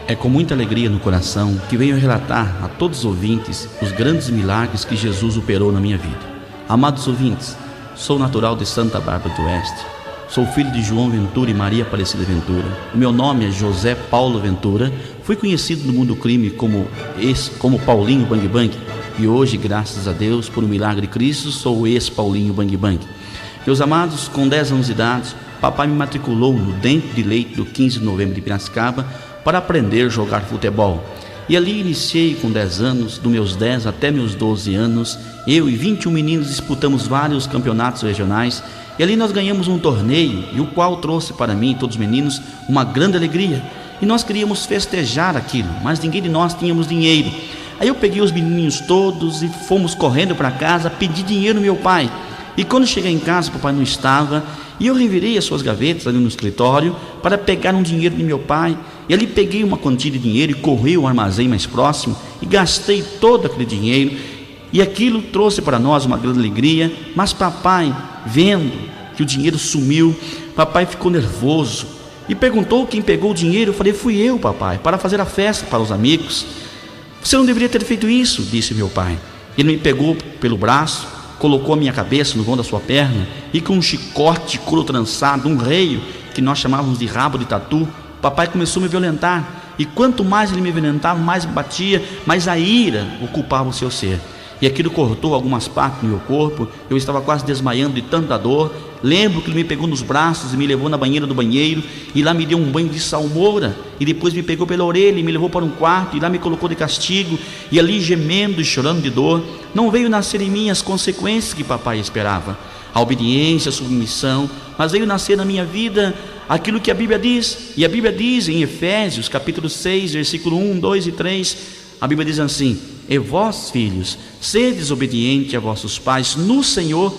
É com muita alegria no coração que venho relatar a todos os ouvintes os grandes milagres que Jesus operou na minha vida. Amados ouvintes, sou natural de Santa Bárbara do Oeste. Sou filho de João Ventura e Maria Aparecida Ventura. O meu nome é José Paulo Ventura. Fui conhecido no mundo do crime como Paulinho Bang Bang. E hoje, graças a Deus, por um milagre de Cristo, sou o ex-Paulinho Bang Bang. Meus amados, com 10 anos de idade, papai me matriculou no Dentro de Leite do 15 de novembro de Piracicaba para aprender a jogar futebol. E ali iniciei com 10 anos, dos meus 10 até meus 12 anos, eu e 21 meninos disputamos vários campeonatos regionais, e ali nós ganhamos um torneio, e o qual trouxe para mim e todos os meninos uma grande alegria, e nós queríamos festejar aquilo, mas ninguém de nós tínhamos dinheiro. Aí eu peguei os menininhos todos e fomos correndo para casa pedir dinheiro no meu pai, e quando cheguei em casa o papai não estava, e eu revirei as suas gavetas ali no escritório para pegar um dinheiro de meu pai. E ali peguei uma quantia de dinheiro e corri ao armazém mais próximo e gastei todo aquele dinheiro. E aquilo trouxe para nós uma grande alegria. Mas papai, vendo que o dinheiro sumiu, papai ficou nervoso e perguntou quem pegou o dinheiro. Eu falei: fui eu, papai, para fazer a festa para os amigos. Você não deveria ter feito isso, disse meu pai. Ele me pegou pelo braço, colocou a minha cabeça no vão da sua perna e com um chicote couro trançado, um reio que nós chamávamos de rabo de tatu, papai começou a me violentar. E quanto mais ele me violentava, mais me batia, mais a ira ocupava o seu ser. E aquilo cortou algumas partes do meu corpo. Eu estava quase desmaiando de tanta dor. Lembro que ele me pegou nos braços e me levou na banheira do banheiro, e lá me deu um banho de salmoura, e depois me pegou pela orelha e me levou para um quarto, e lá me colocou de castigo, e ali gemendo e chorando de dor. Não veio nascer em mim as consequências que papai esperava, a obediência, a submissão, mas veio nascer na minha vida aquilo que a Bíblia diz. E a Bíblia diz em Efésios capítulo 6, versículo 1, 2 e 3, a Bíblia diz assim: e vós, filhos, sedes obedientes a vossos pais no Senhor,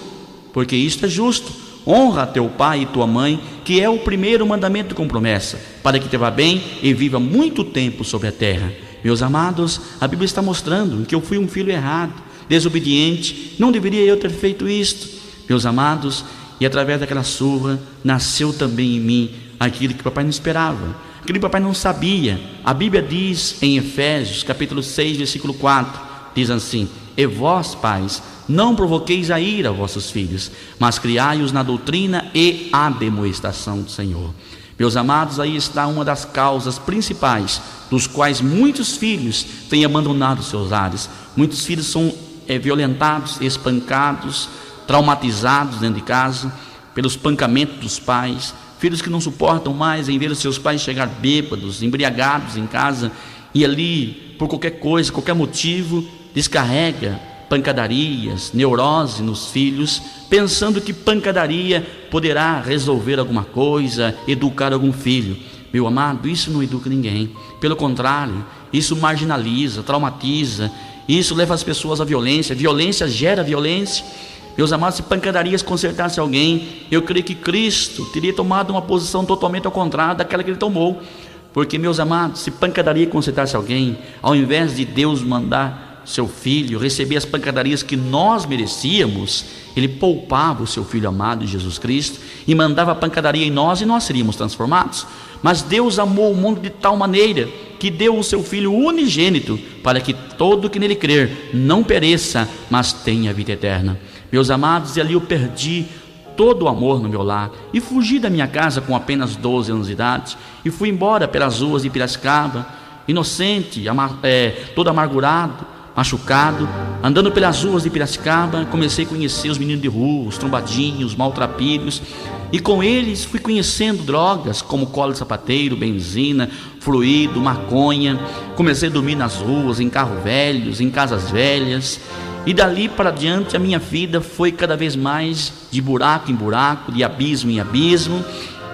porque isto é justo. Honra a teu pai e tua mãe, que é o primeiro mandamento com promessa, para que te vá bem e viva muito tempo sobre a terra. Meus amados, a Bíblia está mostrando que eu fui um filho errado, desobediente. Não deveria eu ter feito isto, meus amados. E através daquela surra nasceu também em mim aquilo que papai não esperava, aquilo que papai não sabia. A Bíblia diz em Efésios capítulo 6, versículo 4, diz assim: e vós, pais, não provoqueis a ira a vossos filhos, mas criai-os na doutrina e admoestação do Senhor. Meus amados, aí está uma das causas principais dos quais muitos filhos têm abandonado seus lares. Muitos filhos são violentados, espancados, traumatizados dentro de casa pelos espancamentos dos pais. Filhos que não suportam mais em ver os seus pais chegar bêbados, embriagados em casa, e ali, por qualquer coisa, qualquer motivo, descarrega pancadarias, neurose nos filhos, pensando que pancadaria poderá resolver alguma coisa, educar algum filho. Meu amado, isso não educa ninguém. Pelo contrário, isso marginaliza, traumatiza, isso leva as pessoas à violência. Violência gera violência. Meus amados, se pancadarias consertasse alguém, eu creio que Cristo teria tomado uma posição totalmente ao contrário daquela que ele tomou. Porque, meus amados, se pancadaria consertasse alguém, ao invés de Deus mandar seu filho receber as pancadarias que nós merecíamos, ele poupava o seu filho amado Jesus Cristo e mandava a pancadaria em nós, e nós seríamos transformados. Mas Deus amou o mundo de tal maneira que deu o seu filho unigênito, para que todo que nele crer não pereça, mas tenha vida eterna. Meus amados, e ali eu perdi todo o amor no meu lar, e fugi da minha casa com apenas 12 anos de idade, e fui embora pelas ruas de Piracicaba, inocente, todo amargurado, machucado, andando pelas ruas de Piracicaba. Comecei a conhecer os meninos de rua, os trombadinhos, os maltrapilhos, e com eles fui conhecendo drogas como cola de sapateiro, benzina, fluido, maconha. Comecei a dormir nas ruas, em carros velhos, em casas velhas, e dali para diante a minha vida foi cada vez mais de buraco em buraco, de abismo em abismo,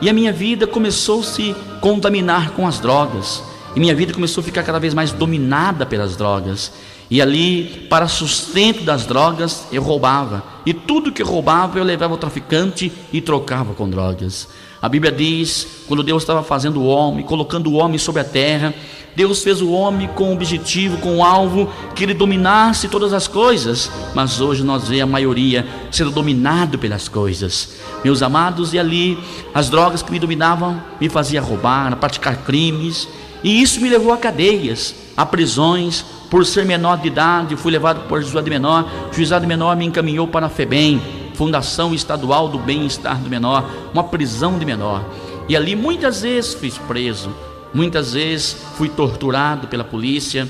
e a minha vida começou a se contaminar com as drogas, e minha vida começou a ficar cada vez mais dominada pelas drogas. E ali, para sustento das drogas, eu roubava, e tudo que eu roubava eu levava ao traficante e trocava com drogas. A Bíblia diz, quando Deus estava fazendo o homem, colocando o homem sobre a terra, Deus fez o homem com o objetivo, com o alvo, que ele dominasse todas as coisas. Mas hoje nós vemos a maioria sendo dominado pelas coisas. Meus amados, e ali as drogas que me dominavam me faziam roubar, praticar crimes. E isso me levou a cadeias, a prisões. Por ser menor de idade, fui levado para o juizado menor. O juizado menor me encaminhou para a FEBEM, Fundação Estadual do Bem-Estar do Menor, uma prisão de menor. E ali muitas vezes fui preso, muitas vezes fui torturado pela polícia.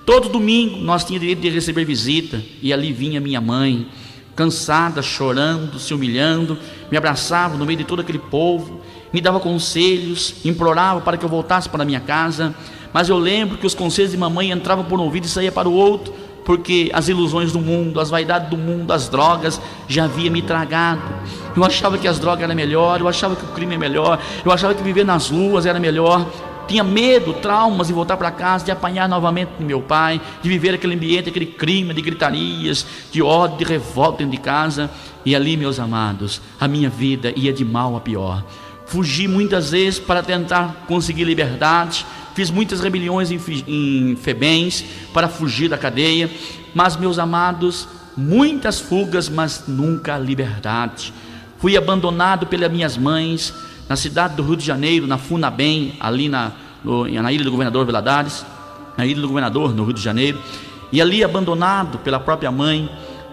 Todo domingo nós tínhamos direito de receber visita, e ali vinha minha mãe, cansada, chorando, se humilhando, me abraçava no meio de todo aquele povo, me dava conselhos, implorava para que eu voltasse para a minha casa. Mas eu lembro que os conselhos de mamãe entravam por um ouvido e saíam para o outro, porque as ilusões do mundo, as vaidades do mundo, as drogas já haviam me tragado. Eu achava que as drogas eram melhor, eu achava que o crime é melhor, eu achava que viver nas ruas era melhor. Tinha medo, traumas de voltar para casa, de apanhar novamente do meu pai, de viver aquele ambiente, aquele clima de gritarias, de ódio, de revolta dentro de casa. E ali, meus amados, a minha vida ia de mal a pior. Fugi muitas vezes para tentar conseguir liberdade, fiz muitas rebeliões em FEBEMs para fugir da cadeia, mas, meus amados, muitas fugas, mas nunca a liberdade. Fui abandonado pelas minhas mães na cidade do Rio de Janeiro, na FUNABEM, ali na Ilha do Governador Valadares, na Ilha do Governador, no Rio de Janeiro, e ali abandonado pela própria mãe,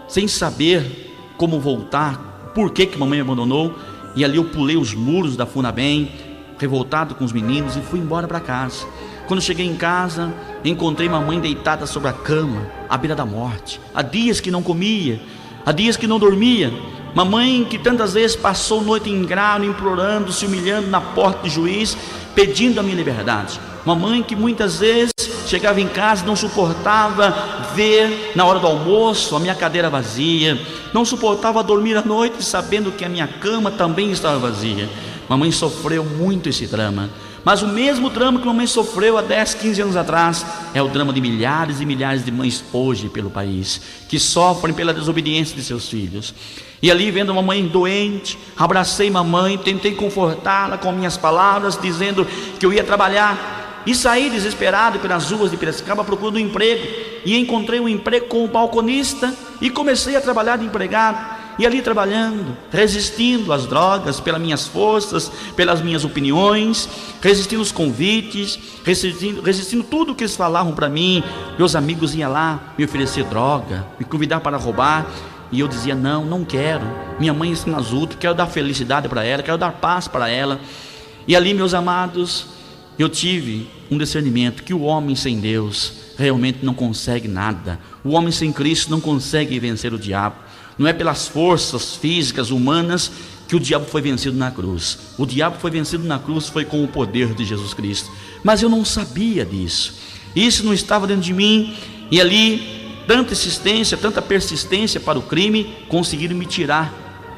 sem saber como voltar, por que mamãe me abandonou. E ali eu pulei os muros da FUNABEM, revoltado com os meninos, e fui embora para casa. Quando cheguei em casa, encontrei mamãe deitada sobre a cama, à beira da morte. Há dias que não comia, há dias que não dormia. Mamãe que tantas vezes passou noite em grau, implorando, se humilhando na porta do juiz, pedindo a minha liberdade. Mamãe que muitas vezes chegava em casa e não suportava ver na hora do almoço a minha cadeira vazia, não suportava dormir à noite sabendo que a minha cama também estava vazia. Mamãe sofreu muito esse drama, mas o mesmo drama que mamãe sofreu há 10, 15 anos atrás é o drama de milhares e milhares de mães hoje pelo país, que sofrem pela desobediência de seus filhos. E ali, vendo a mamãe doente, abracei mamãe, tentei confortá-la com minhas palavras, dizendo que eu ia trabalhar, e saí desesperado pelas ruas de Piracicaba procurando um emprego, e encontrei um emprego como balconista, e comecei a trabalhar de empregado. E ali trabalhando, resistindo às drogas, pelas minhas forças, pelas minhas opiniões, resistindo aos convites, resistindo tudo que eles falavam para mim. Meus amigos iam lá me oferecer droga, me convidar para roubar, e eu dizia: não quero. Minha mãe está nas outras, quero dar felicidade para ela, quero dar paz para ela. E ali, meus amados, eu tive um discernimento que o homem sem Deus realmente não consegue nada. O homem sem Cristo não consegue vencer o diabo. Não é pelas forças físicas, humanas, que o diabo foi vencido na cruz. O diabo foi vencido na cruz foi com o poder de Jesus Cristo. Mas eu não sabia disso. Isso não estava dentro de mim. E ali, tanta insistência, tanta persistência para o crime, conseguiram me tirar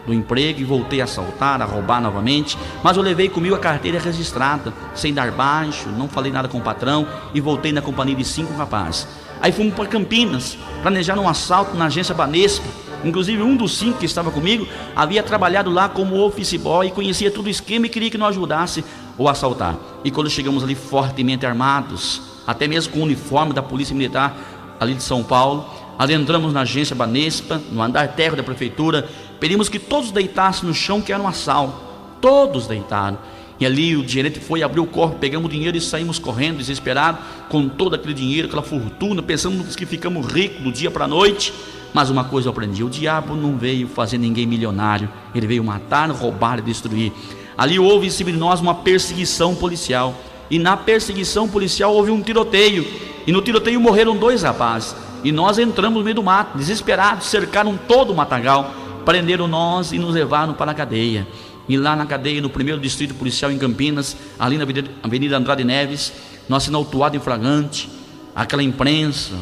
do emprego, e voltei a assaltar, a roubar novamente. Mas eu levei comigo a carteira registrada, sem dar baixo, não falei nada com o patrão, e voltei na companhia de 5 rapazes. Aí fomos para Campinas, planejar um assalto na agência Banespa. Inclusive um dos 5 que estava comigo havia trabalhado lá como office boy e conhecia todo o esquema e queria que nós ajudasse o assaltar. E quando chegamos ali fortemente armados, até mesmo com o uniforme da Polícia Militar ali de São Paulo, adentramos na agência Banespa, no andar térreo da prefeitura, pedimos que todos deitassem no chão, que era um assalto. Todos deitaram. E ali o gerente foi, abriu o cofre, pegamos o dinheiro e saímos correndo, desesperados, com todo aquele dinheiro, aquela fortuna, pensando que ficamos ricos do dia para a noite. Mas uma coisa eu aprendi: o diabo não veio fazer ninguém milionário, ele veio matar, roubar e destruir. Ali houve em cima de nós uma perseguição policial, e na perseguição policial houve um tiroteio, e no tiroteio morreram 2 rapazes, e nós entramos no meio do mato, desesperados, cercaram todo o matagal, prenderam nós e nos levaram para a cadeia. E lá na cadeia, no 1º distrito policial em Campinas, ali na Avenida Andrade Neves, nós sendo autuado em flagrante, aquela imprensa,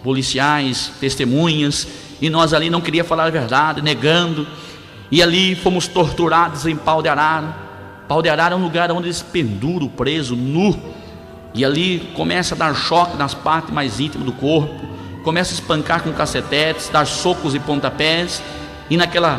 policiais, testemunhas, e nós ali não queria falar a verdade, negando, e ali fomos torturados em Pau de Arara. Pau de Arara é um lugar onde eles penduram o preso nu, e ali começa a dar choque nas partes mais íntimas do corpo, começa a espancar com cacetetes, dar socos e pontapés, e naquela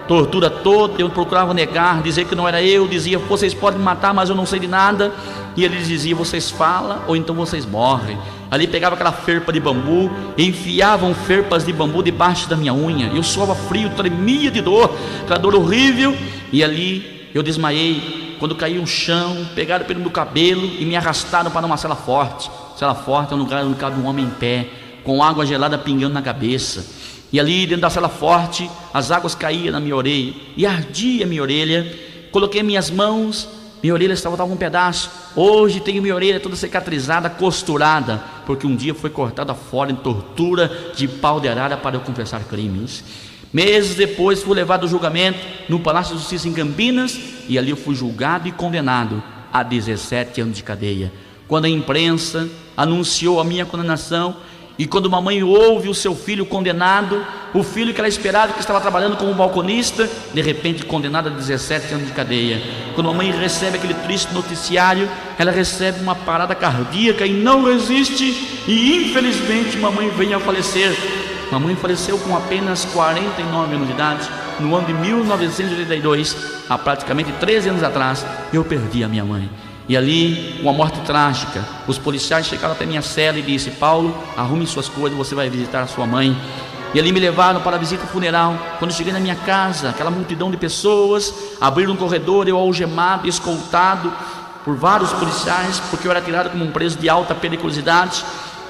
tortura toda eu procurava negar, dizer que não era eu, dizia: vocês podem me matar, mas eu não sei de nada. E eles diziam: vocês falam ou então vocês morrem. Ali pegava aquela ferpa de bambu, enfiavam ferpas de bambu debaixo da minha unha, eu suava frio, tremia de dor, aquela dor horrível, e ali eu desmaiei quando caí no chão, pegaram pelo meu cabelo e me arrastaram para uma cela forte. Cela forte é um lugar onde cabe um homem em pé, com água gelada pingando na cabeça. E ali dentro da cela forte, as águas caíam na minha orelha e ardia minha orelha. Coloquei minhas mãos, minha orelha estava um pedaço. Hoje tenho minha orelha toda cicatrizada, costurada, porque um dia foi cortada fora em tortura de pau de arara para eu confessar crimes. Meses depois fui levado ao julgamento no Palácio de Justiça em Campinas, e ali eu fui julgado e condenado a 17 anos de cadeia. Quando a imprensa anunciou a minha condenação, e quando uma mãe ouve o seu filho condenado, o filho que ela esperava, que estava trabalhando como balconista, de repente condenado a 17 anos de cadeia. Quando a mãe recebe aquele triste noticiário, ela recebe uma parada cardíaca e não resiste, e infelizmente mamãe vem a falecer. Mamãe faleceu com apenas 49 anos de idade, no ano de 1982, há praticamente 13 anos atrás. Eu perdi a minha mãe. E ali, uma morte trágica, os policiais chegaram até minha cela e disse: Paulo, arrume suas coisas, você vai visitar a sua mãe. E ali me levaram para a visita funeral. Quando cheguei na minha casa, aquela multidão de pessoas, abriram um corredor, eu algemado, escoltado por vários policiais, porque eu era tirado como um preso de alta periculosidade.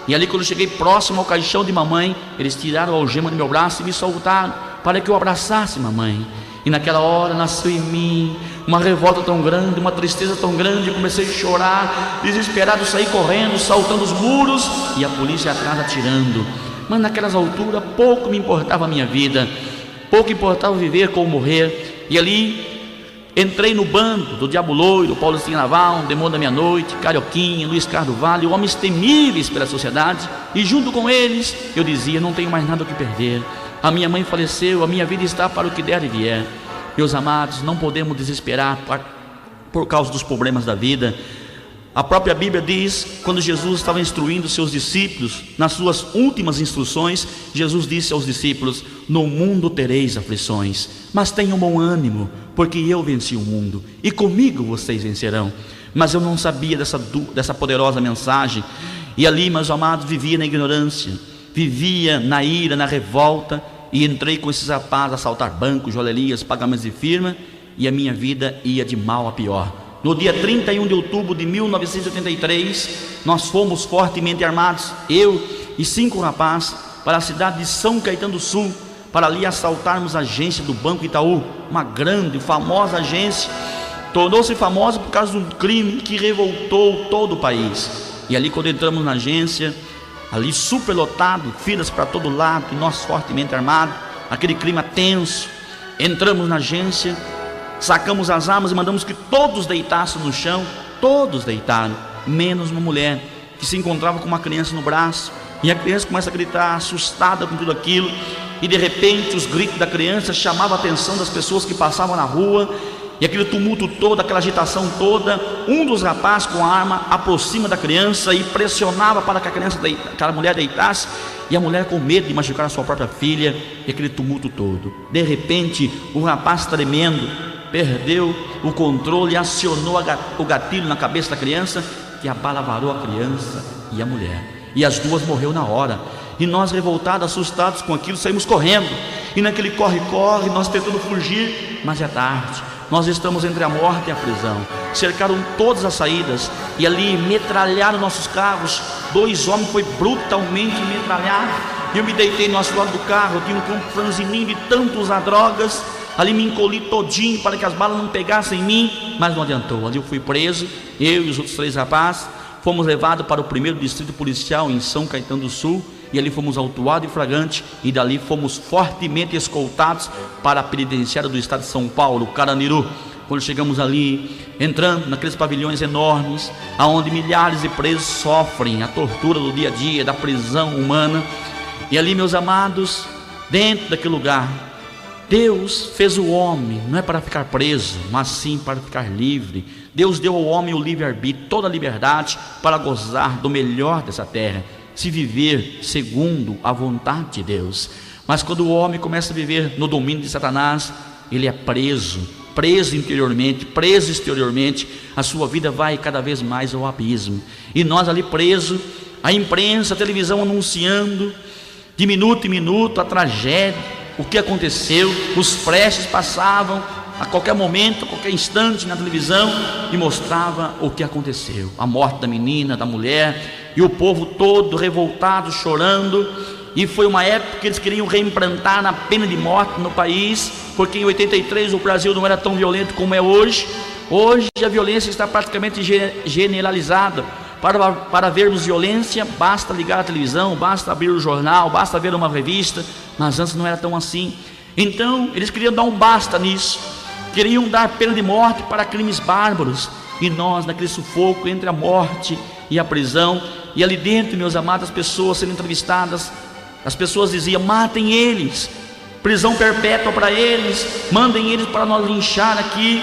E ali, quando cheguei próximo ao caixão de mamãe, eles tiraram a algema do meu braço e me soltaram para que eu abraçasse mamãe. E naquela hora nasceu em mim uma revolta tão grande, uma tristeza tão grande. Eu comecei a chorar, desesperado, saí correndo, saltando os muros, e a polícia atrás atirando. Mas naquelas alturas pouco me importava a minha vida, pouco importava viver ou morrer. E ali entrei no bando do Diabo Loiro, Paulo Naval, Demônio da Meia-Noite, Carioquinha, Luiz Carlos do Vale, homens temíveis pela sociedade. E junto com eles eu dizia: não tenho mais nada o que perder. A minha mãe faleceu, a minha vida está para o que der e vier. Meus amados, não podemos desesperar por causa dos problemas da vida. A própria Bíblia diz, quando Jesus estava instruindo seus discípulos, nas suas últimas instruções, Jesus disse aos discípulos: no mundo tereis aflições, mas tenham bom ânimo, porque eu venci o mundo, e comigo vocês vencerão. Mas eu não sabia dessa poderosa mensagem, e ali, meus amados, vivia na ignorância, vivia na ira, na revolta, e entrei com esses rapazes a assaltar bancos, joalherias, pagamentos de firma, e a minha vida ia de mal a pior. No dia 31 de outubro de 1983, nós fomos fortemente armados, eu e 5 rapazes, para a cidade de São Caetano do Sul, para ali assaltarmos a agência do Banco Itaú, uma grande, famosa agência. Tornou-se famosa por causa de um crime que revoltou todo o país. E ali, quando entramos na agência, ali superlotado, filas para todo lado, e nós fortemente armados, aquele clima tenso, entramos na agência, sacamos as armas e mandamos que todos deitassem no chão. Todos deitaram, menos uma mulher que se encontrava com uma criança no braço. E a criança começa a gritar, assustada com tudo aquilo, e de repente os gritos da criança chamavam a atenção das pessoas que passavam na rua. E aquele tumulto todo, aquela agitação toda, um dos rapazes com a arma aproxima da criança e pressionava para que aquela mulher deitasse, e a mulher com medo de machucar a sua própria filha, e aquele tumulto todo. De repente, o rapaz tremendo, perdeu o controle e acionou o gatilho na cabeça da criança, que a bala varou a criança e a mulher, e as duas morreu na hora. E nós, revoltados, assustados com aquilo, saímos correndo, e naquele corre-corre, nós tentando fugir, mas é tarde. Nós estamos entre a morte e a prisão. Cercaram todas as saídas e ali metralharam nossos carros. 2 homens foi brutalmente metralhado. Eu me deitei no assoalho do carro, tinha um campo franzininho de tanto usar drogas. Ali me encolhi todinho para que as balas não pegassem em mim, mas não adiantou. Ali eu fui preso, eu e os outros 3 rapazes. Fomos levados para o 1º distrito policial em São Caetano do Sul, e ali fomos autuados em flagrante, e dali fomos fortemente escoltados para a penitenciária do estado de São Paulo, Carandiru. Quando chegamos ali, entrando naqueles pavilhões enormes, aonde milhares de presos sofrem a tortura do dia a dia, da prisão humana. E ali, meus amados, dentro daquele lugar, Deus fez o homem, não é para ficar preso, mas sim para ficar livre. Deus deu ao homem o livre-arbítrio, toda a liberdade para gozar do melhor dessa terra, se viver segundo a vontade de Deus. Mas quando o homem começa a viver no domínio de Satanás, ele é preso interiormente, preso exteriormente. A sua vida vai cada vez mais ao abismo. E nós ali presos, a imprensa, a televisão anunciando de minuto em minuto a tragédia, o que aconteceu. Os flashes passavam a qualquer momento, a qualquer instante na televisão, e mostrava o que aconteceu, a morte da menina, da mulher, e o povo todo revoltado, chorando. E foi uma época que eles queriam reimplantar na pena de morte no país, porque em 83 o Brasil não era tão violento como é hoje. Hoje a violência está praticamente generalizada. Para vermos violência, basta ligar a televisão, basta abrir o jornal, basta ver uma revista, mas antes não era tão assim. Então eles queriam dar um basta nisso, queriam dar pena de morte para crimes bárbaros, e nós naquele sufoco entre a morte e a prisão, e ali dentro, meus amados, as pessoas sendo entrevistadas, as pessoas diziam: matem eles, prisão perpétua para eles, mandem eles para nós linchar aqui.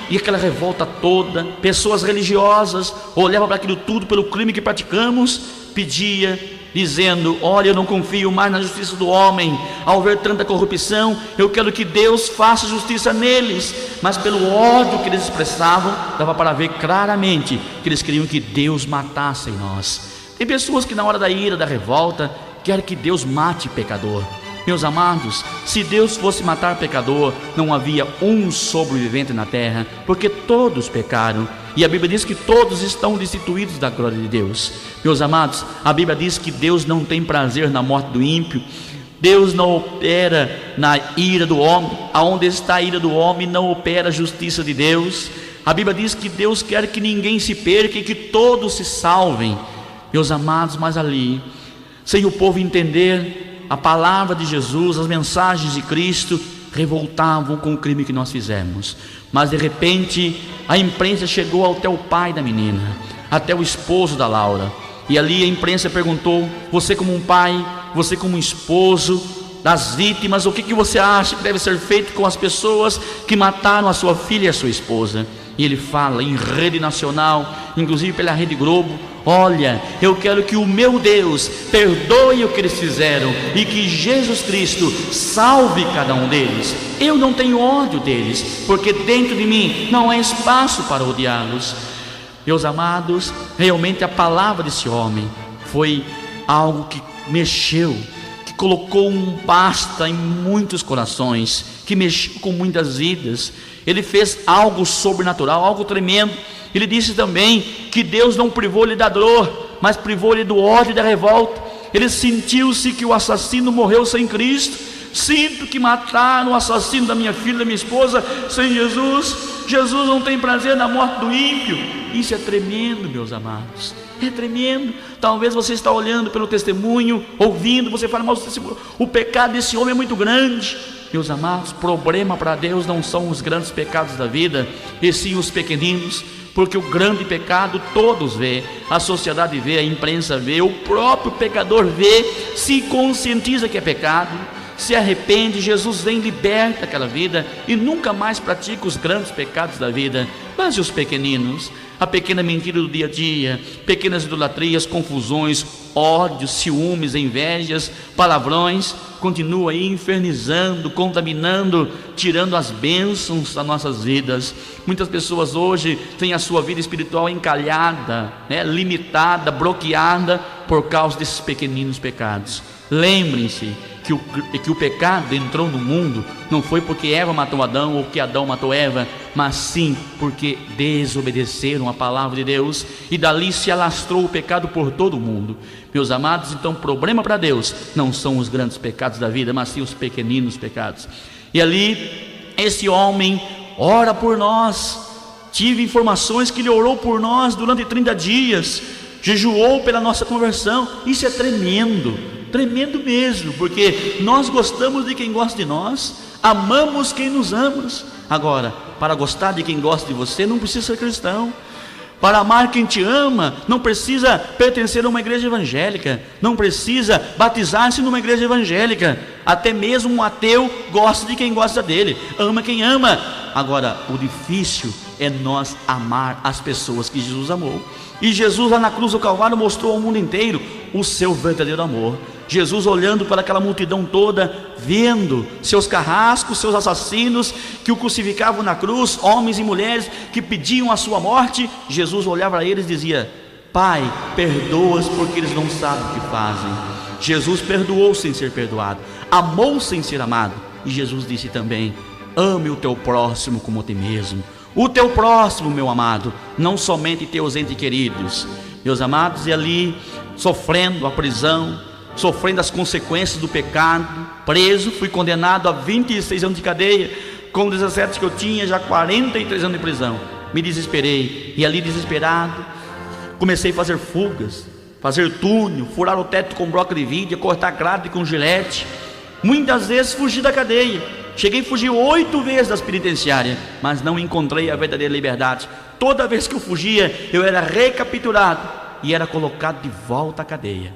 E aquela revolta toda, pessoas religiosas olhavam para aquilo tudo, pelo crime que praticamos, pedia, dizendo: olha, eu não confio mais na justiça do homem, ao ver tanta corrupção, eu quero que Deus faça justiça neles. Mas pelo ódio que eles expressavam, dava para ver claramente que eles queriam que Deus matasse em nós. Tem pessoas que na hora da ira, da revolta, querem que Deus mate pecador. Meus amados, se Deus fosse matar pecador, não havia um sobrevivente na terra, porque todos pecaram, e a Bíblia diz que todos estão destituídos da glória de Deus. Meus amados, a Bíblia diz que Deus não tem prazer na morte do ímpio. Deus não opera na ira do homem. Aonde está a ira do homem, não opera a justiça de Deus. A Bíblia diz que Deus quer que ninguém se perca e que todos se salvem. Meus amados, mas ali, sem o povo entender a palavra de Jesus, as mensagens de Cristo, revoltavam com o crime que nós fizemos. Mas de repente a imprensa chegou até o pai da menina, até o esposo da Laura, e ali a imprensa perguntou: você como um pai, você como um esposo das vítimas, o que você acha que deve ser feito com as pessoas que mataram a sua filha e a sua esposa? E ele fala em rede nacional, inclusive pela Rede Globo: olha, eu quero que o meu Deus perdoe o que eles fizeram e que Jesus Cristo salve cada um deles. Eu não tenho ódio deles, porque dentro de mim não há espaço para odiá-los. Meus amados, realmente a palavra desse homem foi algo que mexeu, que colocou um basta em muitos corações, que mexeu com muitas vidas. Ele fez algo sobrenatural, algo tremendo. Ele disse também que Deus não privou-lhe da dor, mas privou-lhe do ódio e da revolta. Ele sentiu-se que o assassino morreu sem Cristo. Sinto que mataram o assassino da minha filha, da minha esposa, sem Jesus. Jesus não tem prazer na morte do ímpio. Isso é tremendo, meus amados, é tremendo. Talvez você está olhando pelo testemunho, ouvindo, você fala: mas o pecado desse homem é muito grande. Meus amados, problema para Deus não são os grandes pecados da vida, e sim os pequeninos, porque o grande pecado todos vê, a sociedade vê, a imprensa vê, o próprio pecador vê, se conscientiza que é pecado, se arrepende, Jesus vem, liberta aquela vida e nunca mais pratica os grandes pecados da vida. Mas e os pequeninos? A pequena mentira do dia a dia, pequenas idolatrias, confusões, ódios, ciúmes, invejas, palavrões, continua aí infernizando, contaminando, tirando as bênçãos das nossas vidas. Muitas pessoas hoje têm a sua vida espiritual encalhada, limitada, bloqueada por causa desses pequeninos pecados. Lembrem-se que o pecado entrou no mundo não foi porque Eva matou Adão ou que Adão matou Eva, mas sim porque desobedeceram a palavra de Deus, e dali se alastrou o pecado por todo o mundo. Meus amados, então problema para Deus não são os grandes pecados da vida, mas sim os pequeninos pecados. E ali esse homem ora por nós. Tive informações que ele orou por nós durante 30 dias, jejuou pela nossa conversão. Isso é tremendo, tremendo mesmo, porque nós gostamos de quem gosta de nós, amamos quem nos ama. Agora, para gostar de quem gosta de você, não precisa ser cristão. Para amar quem te ama, não precisa pertencer a uma igreja evangélica, não precisa batizar-se numa igreja evangélica. Até mesmo um ateu gosta de quem gosta dele, ama quem ama. Agora, o difícil é nós amar as pessoas que Jesus amou. E Jesus lá na cruz do Calvário mostrou ao mundo inteiro o seu verdadeiro amor. Jesus olhando para aquela multidão toda, vendo seus carrascos, seus assassinos que o crucificavam na cruz, homens e mulheres que pediam a sua morte, Jesus olhava para eles e dizia: Pai, perdoa-os porque eles não sabem o que fazem. Jesus perdoou sem ser perdoado, amou sem ser amado. E Jesus disse também: ame o teu próximo como a ti mesmo. O teu próximo, meu amado, não somente teus entes queridos. Meus amados, e ali, sofrendo a prisão, sofrendo as consequências do pecado, preso, fui condenado a 26 anos de cadeia, com 17 que eu tinha, já 43 anos de prisão. Me desesperei, e ali desesperado, comecei a fazer fugas, fazer túnel, furar o teto com broca de vidro, cortar grade com gilete. Muitas vezes fugi da cadeia, cheguei a fugir 8 vezes das penitenciárias, mas não encontrei a verdadeira liberdade. Toda vez que eu fugia, eu era recapturado e era colocado de volta à cadeia.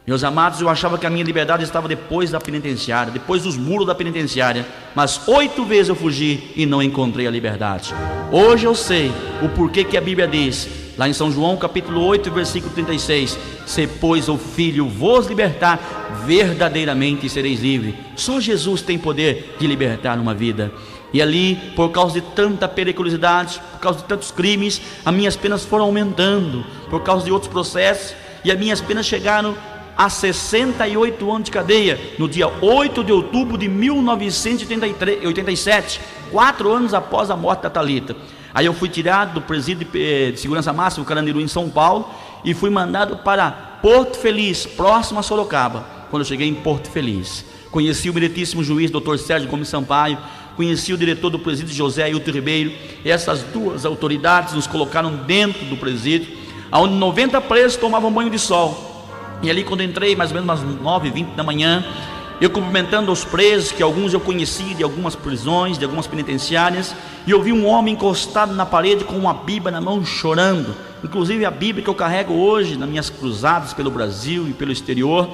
Meus amados, eu achava que a minha liberdade estava depois da penitenciária, depois dos muros da penitenciária, mas 8 vezes eu fugi e não encontrei a liberdade. Hoje eu sei o porquê que a Bíblia diz, lá em São João capítulo 8, versículo 36, se pois o Filho vos libertar, verdadeiramente sereis livres. Só Jesus tem poder de libertar uma vida. E ali, por causa de tanta periculosidade, por causa de tantos crimes, as minhas penas foram aumentando, por causa de outros processos, e as minhas penas chegaram a 68 anos de cadeia, no dia 8 de outubro de 1987, 4 anos após a morte da Thalita. Aí eu fui tirado do presídio de segurança máxima, Carandiru, em São Paulo, e fui mandado para Porto Feliz, próximo a Sorocaba. Quando eu cheguei em Porto Feliz, conheci o meritíssimo juiz, Dr. Sérgio Gomes Sampaio, conheci o diretor do presídio, José Ailton Ribeiro, e essas duas autoridades nos colocaram dentro do presídio, onde 90 presos tomavam banho de sol. E ali, quando entrei, mais ou menos umas 9h20 da manhã, eu cumprimentando os presos, que alguns eu conheci de algumas prisões, de algumas penitenciárias, e eu vi um homem encostado na parede com uma Bíblia na mão, chorando, inclusive a Bíblia que eu carrego hoje nas minhas cruzadas pelo Brasil e pelo exterior.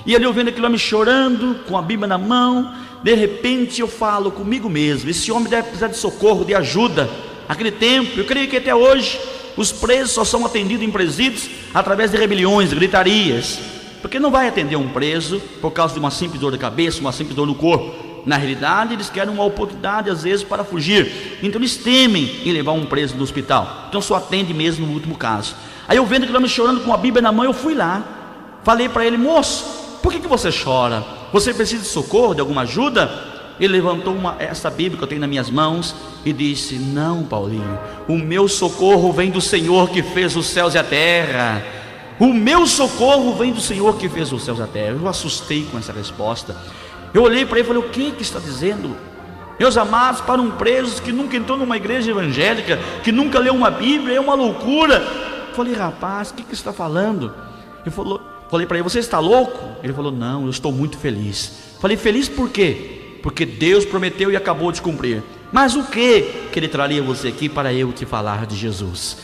E ali eu vendo aquele homem chorando, com a Bíblia na mão, de repente eu falo comigo mesmo, esse homem deve precisar de socorro, de ajuda. Naquele tempo, eu creio que até hoje, os presos só são atendidos em presídios através de rebeliões, gritarias, porque não vai atender um preso por causa de uma simples dor de cabeça, uma simples dor no corpo. Na realidade, eles querem uma oportunidade às vezes para fugir, então eles temem em levar um preso no hospital, então só atende mesmo no último caso. Aí eu vendo aquele homem chorando com a Bíblia na mão, eu fui lá, falei para ele: moço, por que você chora? Você precisa de socorro, de alguma ajuda? Ele levantou essa Bíblia que eu tenho nas minhas mãos e disse: não, Paulinho, o meu socorro vem do Senhor que fez os céus e a terra. O meu socorro vem do Senhor que fez os céus e a terra. Eu assustei com essa resposta. Eu olhei para ele e falei: o que está dizendo? Meus amados, para um preso que nunca entrou numa igreja evangélica, que nunca leu uma Bíblia, é uma loucura. Eu falei: rapaz, o que você está falando? Falei para ele: você está louco? Ele falou: não, eu estou muito feliz. Falei: feliz por quê? Porque Deus prometeu e acabou de cumprir. Mas o que ele traria você aqui para eu te falar de Jesus?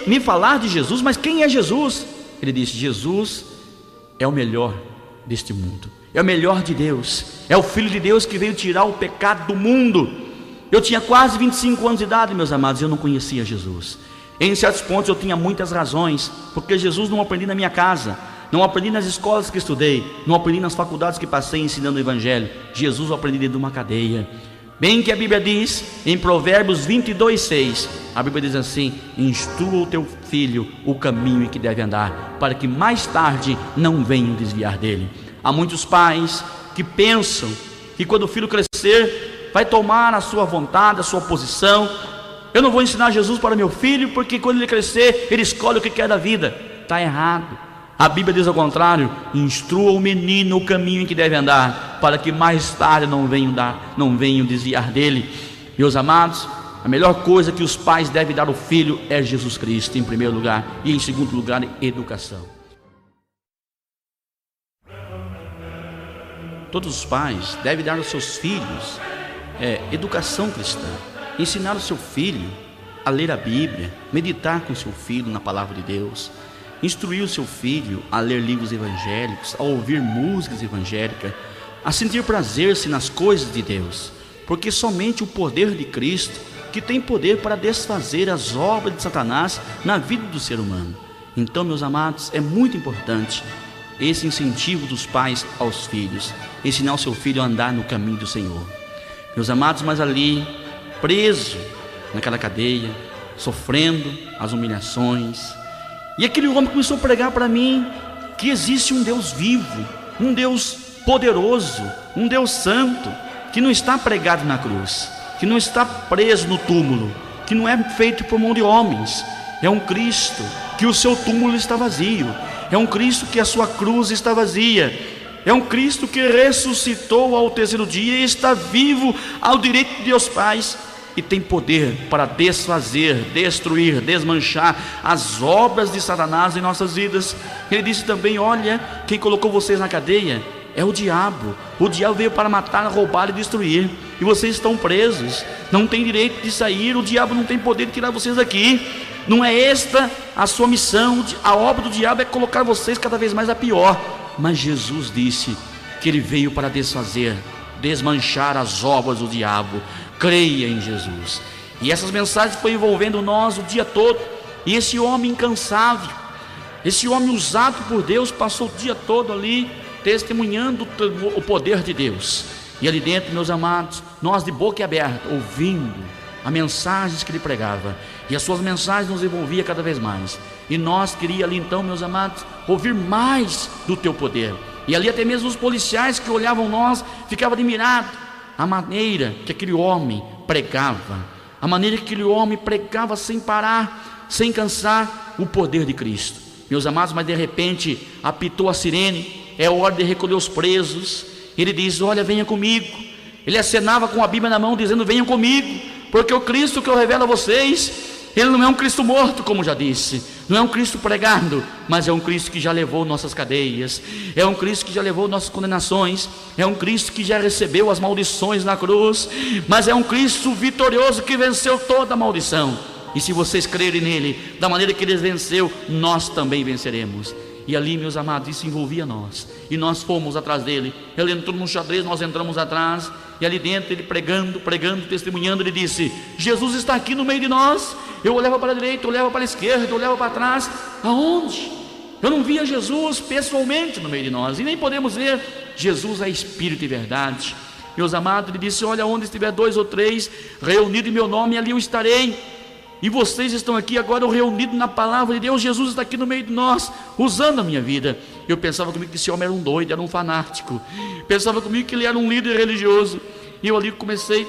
Me falar de Jesus, mas quem é Jesus? Ele disse: Jesus é o melhor deste mundo, é o melhor de Deus, é o Filho de Deus que veio tirar o pecado do mundo. Eu tinha quase 25 anos de idade, meus amados, e eu não conhecia Jesus. Em certos pontos eu tinha muitas razões, porque Jesus não aprendi na minha casa, não aprendi nas escolas que estudei, não aprendi nas faculdades que passei ensinando o Evangelho. Jesus eu aprendi dentro de uma cadeia. Bem que a Bíblia diz, em Provérbios 22:6, a Bíblia diz assim: instrua o teu filho o caminho em que deve andar, para que mais tarde não venham desviar dele. Há muitos pais que pensam que quando o filho crescer, vai tomar a sua vontade, a sua posição. Eu não vou ensinar Jesus para meu filho, porque quando ele crescer, ele escolhe o que quer da vida. Está errado. A Bíblia diz ao contrário: instrua o menino o caminho em que deve andar, para que mais tarde não venham desviar dele. Meus amados, a melhor coisa que os pais devem dar ao filho é Jesus Cristo em primeiro lugar, e em segundo lugar, educação. Todos os pais devem dar aos seus filhos educação cristã, ensinar o seu filho a ler a Bíblia, meditar com seu filho na palavra de Deus, instruir o seu filho a ler livros evangélicos, a ouvir músicas evangélicas, a sentir prazer-se nas coisas de Deus, porque somente o poder de Cristo que tem poder para desfazer as obras de Satanás na vida do ser humano. Então, meus amados, é muito importante esse incentivo dos pais aos filhos, ensinar o seu filho a andar no caminho do Senhor. Meus amados, mas ali, preso naquela cadeia, sofrendo as humilhações, e aquele homem começou a pregar para mim que existe um Deus vivo, um Deus poderoso, um Deus santo, que não está pregado na cruz, que não está preso no túmulo, que não é feito por mão de homens. É um Cristo que o seu túmulo está vazio, é um Cristo que a sua cruz está vazia, é um Cristo que ressuscitou ao terceiro dia e está vivo ao direito de Deus Pai, e tem poder para desfazer, destruir, desmanchar as obras de Satanás em nossas vidas. Ele disse também: olha, quem colocou vocês na cadeia é o diabo. O diabo veio para matar, roubar e destruir, e vocês estão presos, não tem direito de sair. O diabo não tem poder de tirar vocês daqui. Não é esta a sua missão. A obra do diabo é colocar vocês cada vez mais a pior. Mas Jesus disse que ele veio para desfazer, desmanchar as obras do diabo. Creia em Jesus. E essas mensagens foram envolvendo nós o dia todo. E esse homem incansável, esse homem usado por Deus, passou o dia todo ali testemunhando o poder de Deus. E ali dentro, meus amados, nós de boca aberta, ouvindo as mensagens que ele pregava, e as suas mensagens nos envolviam cada vez mais. E nós queríamos ali então, meus amados, ouvir mais do teu poder. E ali até mesmo os policiais que olhavam nós ficavam admirados a maneira que aquele homem pregava, a maneira que aquele homem pregava sem parar, sem cansar, o poder de Cristo. Meus amados, mas de repente apitou a sirene, é hora de recolher os presos. Ele diz: olha, venha comigo. Ele acenava com a Bíblia na mão, dizendo: venham comigo, porque o Cristo que eu revelo a vocês, ele não é um Cristo morto, como já disse, não é um Cristo pregado, mas é um Cristo que já levou nossas cadeias, é um Cristo que já levou nossas condenações, é um Cristo que já recebeu as maldições na cruz, mas é um Cristo vitorioso que venceu toda a maldição. E se vocês crerem nele, da maneira que ele venceu, nós também venceremos. E ali, meus amados, isso envolvia nós, e nós fomos atrás dele. Ele entrou no xadrez, nós entramos atrás, e ali dentro ele pregando, testemunhando, ele disse: Jesus está aqui no meio de nós. Eu olhava para a direita, eu olhava para a esquerda, eu olhava para trás. Aonde? Eu não via Jesus pessoalmente no meio de nós, e nem podemos ver. Jesus é Espírito e verdade. Meus amados, ele disse: olha, onde estiver 2 ou 3 reunidos em meu nome, ali eu estarei. E vocês estão aqui agora reunidos na palavra de Deus. Jesus está aqui no meio de nós, usando a minha vida. Eu pensava comigo que esse homem era um doido, era um fanático. Pensava comigo que ele era um líder religioso. E eu ali comecei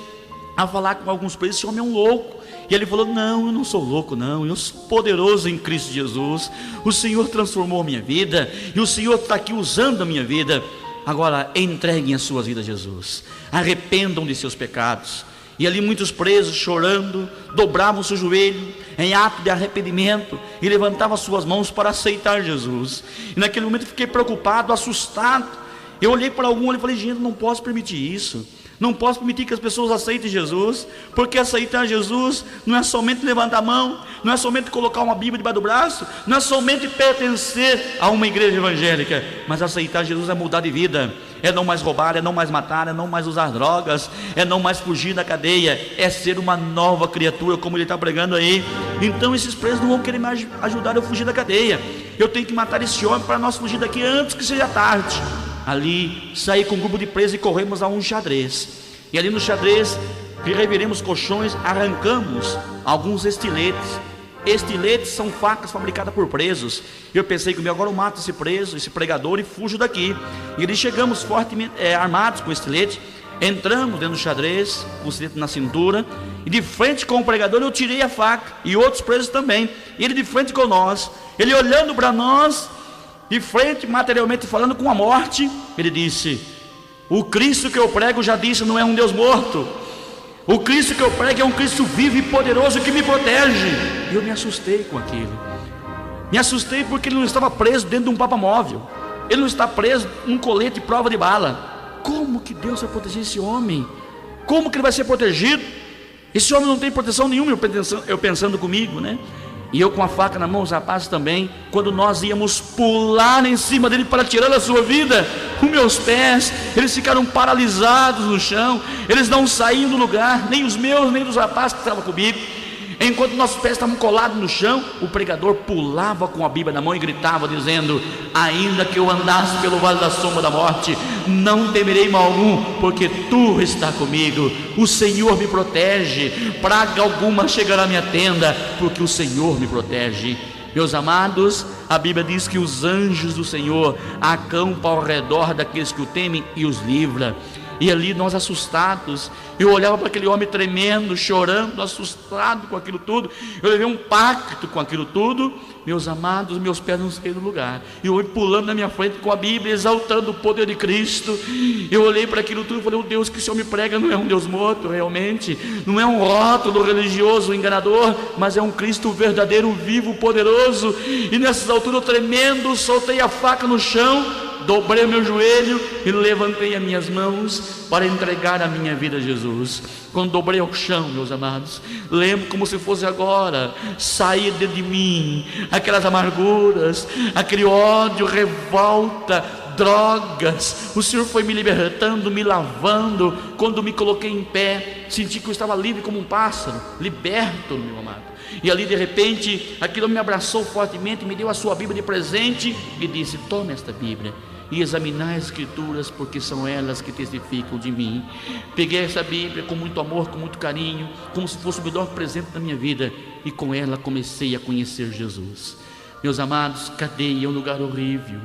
a falar com alguns presos: esse homem é um louco. E ele falou: não, eu não sou louco não, eu sou poderoso em Cristo Jesus. O Senhor transformou a minha vida, e o Senhor está aqui usando a minha vida. Agora entreguem as suas vidas a Jesus, arrependam de seus pecados. E ali muitos presos, chorando, dobravam seu joelho em ato de arrependimento e levantavam suas mãos para aceitar Jesus. E naquele momento eu fiquei preocupado, assustado. Eu olhei para algum e falei: gente, não posso permitir isso. Não posso permitir que as pessoas aceitem Jesus, porque aceitar Jesus não é somente levantar a mão, não é somente colocar uma Bíblia debaixo do braço, não é somente pertencer a uma igreja evangélica, mas aceitar Jesus é mudar de vida, é não mais roubar, é não mais matar, é não mais usar drogas, é não mais fugir da cadeia, é ser uma nova criatura, como ele está pregando aí. Então esses presos não vão querer me ajudar a fugir da cadeia. Eu tenho que matar esse homem para nós fugir daqui antes que seja tarde. Ali saí com um grupo de presos e corremos a um xadrez. E ali no xadrez reviremos colchões, arrancamos alguns estiletes. Estiletes são facas fabricadas por presos. Eu pensei comigo: agora eu mato esse preso, esse pregador, e fujo daqui. E ali chegamos fortemente armados com estilete. Entramos dentro do xadrez, com o estilete na cintura, e de frente com o pregador eu tirei a faca, e outros presos também. E ele de frente com nós, ele olhando para nós, de frente, materialmente falando, com a morte. Ele disse: o Cristo que eu prego, já disse, não é um Deus morto. O Cristo que eu prego é um Cristo vivo e poderoso que me protege. E eu me assustei com aquilo. Me assustei porque ele não estava preso dentro de um papamóvel. Ele não está preso num colete prova de bala. Como que Deus vai proteger esse homem? Como que ele vai ser protegido? Esse homem não tem proteção nenhuma. Eu pensando comigo, né? E eu com a faca na mão, os rapazes também. Quando nós íamos pular em cima dele para tirar a sua vida, os meus pés, eles ficaram paralisados no chão. Eles não saíam do lugar, nem os meus, nem dos rapazes que estavam comigo. Enquanto nossos pés estavam colados no chão, o pregador pulava com a Bíblia na mão e gritava dizendo: ainda que eu andasse pelo vale da sombra da morte, não temerei mal algum, porque tu está comigo. O Senhor me protege, praga alguma chegará à minha tenda, porque o Senhor me protege. Meus amados, a Bíblia diz que os anjos do Senhor acampam ao redor daqueles que o temem e os livra. E ali nós assustados, eu olhava para aquele homem tremendo, chorando, assustado com aquilo tudo. Eu levei um pacto com aquilo tudo. Meus amados, meus pés não saíram do lugar. E eu pulando na minha frente com a Bíblia, exaltando o poder de Cristo. Eu olhei para aquilo tudo e falei: o Deus que o Senhor me prega não é um Deus morto realmente, não é um rótulo religioso enganador, mas é um Cristo verdadeiro, vivo, poderoso. E nessas alturas, tremendo, soltei a faca no chão, dobrei meu joelho e levantei as minhas mãos para entregar a minha vida a Jesus. Quando dobrei ao chão, meus amados, lembro como se fosse agora, sair dentro de mim aquelas amarguras, aquele ódio, revolta, drogas. O Senhor foi me libertando, me lavando. Quando me coloquei em pé, senti que eu estava livre como um pássaro, liberto, meu amado. E ali de repente, aquilo me abraçou fortemente, me deu a sua Bíblia de presente e disse: toma esta Bíblia e examinar as Escrituras, porque são elas que testificam de mim. Peguei essa Bíblia com muito amor, com muito carinho, como se fosse o melhor presente da minha vida, e com ela comecei a conhecer Jesus. Meus amados, cadeia é um lugar horrível,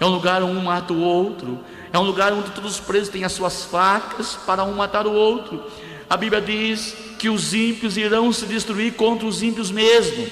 é um lugar onde um mata o outro, é um lugar onde todos os presos têm as suas facas para um matar o outro. A Bíblia diz que os ímpios irão se destruir contra os ímpios mesmo.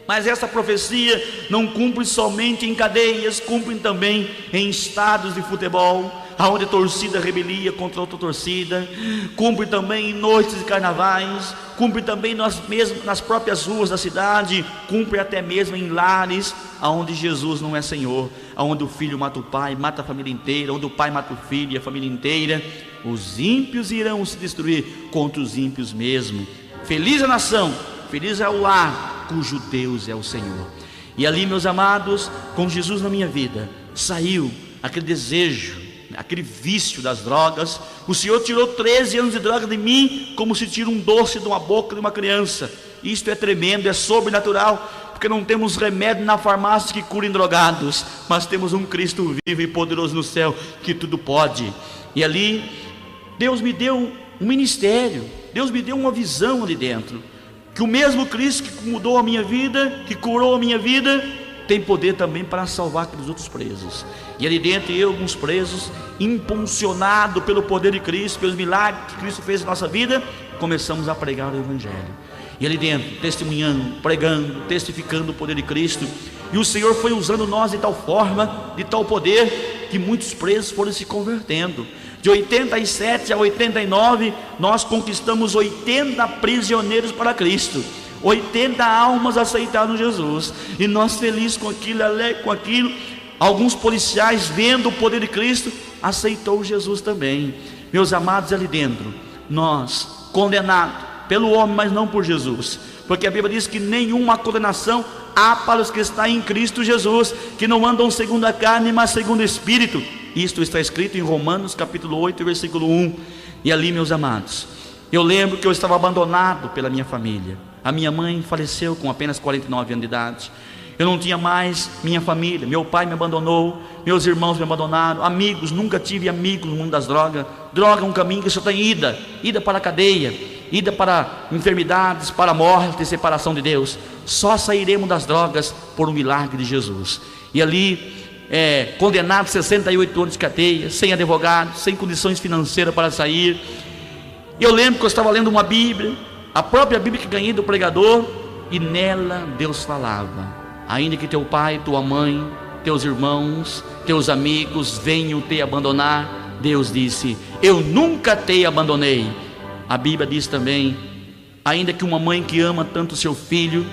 Mas essa profecia não cumpre somente em cadeias, cumpre também em estádios de futebol, aonde a torcida rebelia contra outra torcida, cumpre também em noites de carnavais, cumpre também nas próprias ruas da cidade, cumpre até mesmo em lares aonde Jesus não é Senhor, aonde o filho mata o pai, mata a família inteira, onde o pai mata o filho e a família inteira. Os ímpios irão se destruir contra os ímpios mesmo. Feliz a nação, feliz é o lar cujo Deus é o Senhor. E ali, meus amados, com Jesus na minha vida, saiu aquele desejo, aquele vício das drogas. O Senhor tirou 13 anos de droga de mim, como se tira um doce de uma boca de uma criança. Isto é tremendo, é sobrenatural, porque não temos remédio na farmácia que curem drogados, mas temos um Cristo vivo e poderoso no céu, que tudo pode. E ali, Deus me deu um ministério, Deus me deu uma visão ali dentro, que o mesmo Cristo que mudou a minha vida, que curou a minha vida, tem poder também para salvar aqueles outros presos. E ali dentro, eu, alguns presos, impulsionado pelo poder de Cristo, pelos milagres que Cristo fez na nossa vida, começamos a pregar o Evangelho. E ali dentro, testemunhando, pregando, testificando o poder de Cristo. E o Senhor foi usando nós de tal forma, de tal poder, que muitos presos foram se convertendo. De 87 a 89, nós conquistamos 80 prisioneiros para Cristo. 80 almas aceitaram Jesus. E nós felizes com aquilo, alegres com aquilo. Alguns policiais, vendo o poder de Cristo, aceitou Jesus também. Meus amados, ali dentro, nós, condenados pelo homem, mas não por Jesus. Porque a Bíblia diz que nenhuma condenação há para os que estão em Cristo Jesus, que não andam segundo a carne, mas segundo o Espírito. Isto está escrito em Romanos capítulo 8, versículo 1. E ali, meus amados, eu lembro que eu estava abandonado pela minha família. A minha mãe faleceu com apenas 49 anos de idade. Eu não tinha mais minha família, meu pai me abandonou, meus irmãos me abandonaram, amigos, nunca tive amigos no mundo das drogas. Droga é um caminho que só tem ida para a cadeia, ida para enfermidades, para a morte e separação de Deus. Só sairemos das drogas por um milagre de Jesus. E ali, condenado a 68 anos de cadeia, sem advogado, sem condições financeiras para sair. Eu lembro que eu estava lendo uma Bíblia, a própria Bíblia que ganhei do pregador, e nela Deus falava: ainda que teu pai, tua mãe, teus irmãos, teus amigos venham te abandonar, Deus disse: eu nunca te abandonei. A Bíblia diz também: ainda que uma mãe que ama tanto seu filho,